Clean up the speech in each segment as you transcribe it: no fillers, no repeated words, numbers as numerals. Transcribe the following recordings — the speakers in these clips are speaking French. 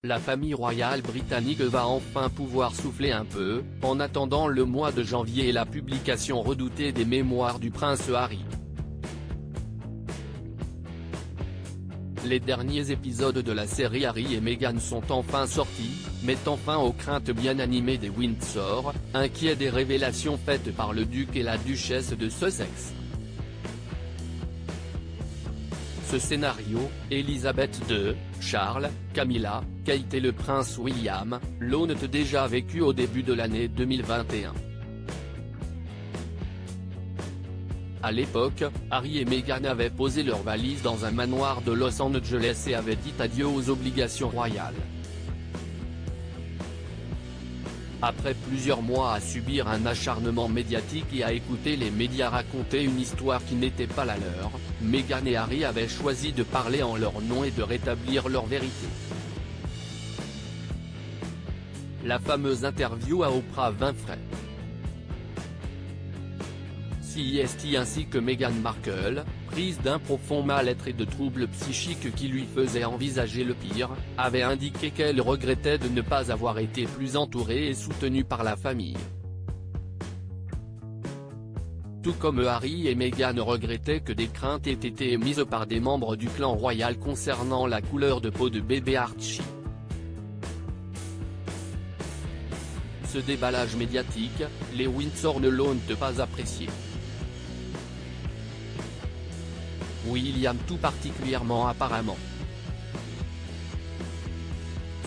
La famille royale britannique va enfin pouvoir souffler un peu, en attendant le mois de janvier et la publication redoutée des mémoires du prince Harry. Les derniers épisodes de la série Harry et Meghan sont enfin sortis, mettant fin aux craintes bien animées des Windsor, inquiets des révélations faites par le duc et la duchesse de Sussex. Ce scénario, Elisabeth II, Charles, Camilla, Kate et le prince William, l'ont déjà vécu au début de l'année 2021. À l'époque, Harry et Meghan avaient posé leurs valises dans un manoir de Los Angeles et avaient dit adieu aux obligations royales. Après plusieurs mois à subir un acharnement médiatique et à écouter les médias raconter une histoire qui n'était pas la leur, Meghan et Harry avaient choisi de parler en leur nom et de rétablir leur vérité. La fameuse interview à Oprah Winfrey. CST ainsi que Meghan Markle, prise d'un profond mal-être et de troubles psychiques qui lui faisaient envisager le pire, avait indiqué qu'elle regrettait de ne pas avoir été plus entourée et soutenue par la famille. Tout comme Harry et Meghan regrettaient que des craintes aient été émises par des membres du clan royal concernant la couleur de peau de bébé Archie. Ce déballage médiatique, les Windsor ne l'ont pas apprécié. William tout particulièrement apparemment.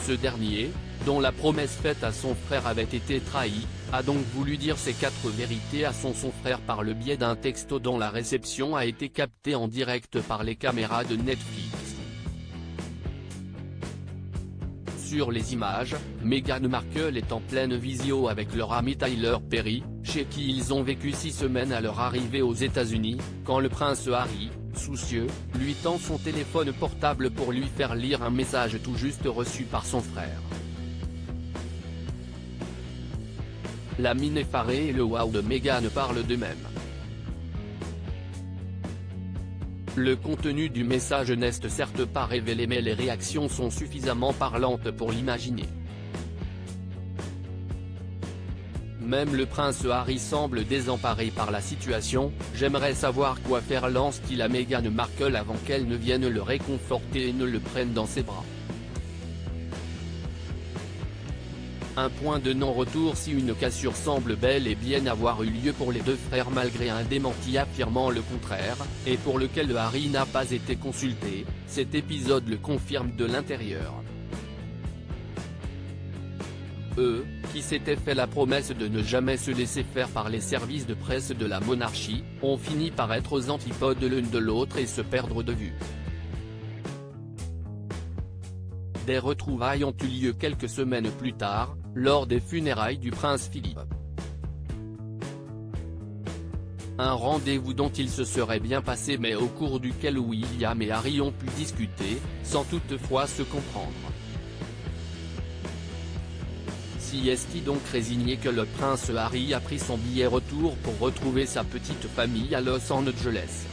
Ce dernier, dont la promesse faite à son frère avait été trahie, a donc voulu dire ses 4 vérités à son frère par le biais d'un texto dont la réception a été captée en direct par les caméras de Netflix. Sur les images, Meghan Markle est en pleine visio avec leur ami Tyler Perry, chez qui ils ont vécu 6 semaines à leur arrivée aux États-Unis, quand le prince Harry, soucieux, lui tend son téléphone portable pour lui faire lire un message tout juste reçu par son frère. La mine effarée et le wow de Meghan parlent d'eux-mêmes. Le contenu du message n'est certes pas révélé mais les réactions sont suffisamment parlantes pour l'imaginer. Même le prince Harry semble désemparé par la situation. J'aimerais savoir quoi faire, lance-t-il à Meghan Markle avant qu'elle ne vienne le réconforter et ne le prenne dans ses bras. Un point de non-retour si une cassure semble bel et bien avoir eu lieu pour les deux frères malgré un démenti affirmant le contraire, et pour lequel Harry n'a pas été consulté, cet épisode le confirme de l'intérieur. Eux, qui s'étaient fait la promesse de ne jamais se laisser faire par les services de presse de la monarchie, ont fini par être aux antipodes l'une de l'autre et se perdre de vue. Des retrouvailles ont eu lieu quelques semaines plus tard, lors des funérailles du prince Philippe. Un rendez-vous dont il se serait bien passé mais au cours duquel William et Harry ont pu discuter, sans toutefois se comprendre. CST donc résigné que le prince Harry a pris son billet retour pour retrouver sa petite famille à Los Angeles.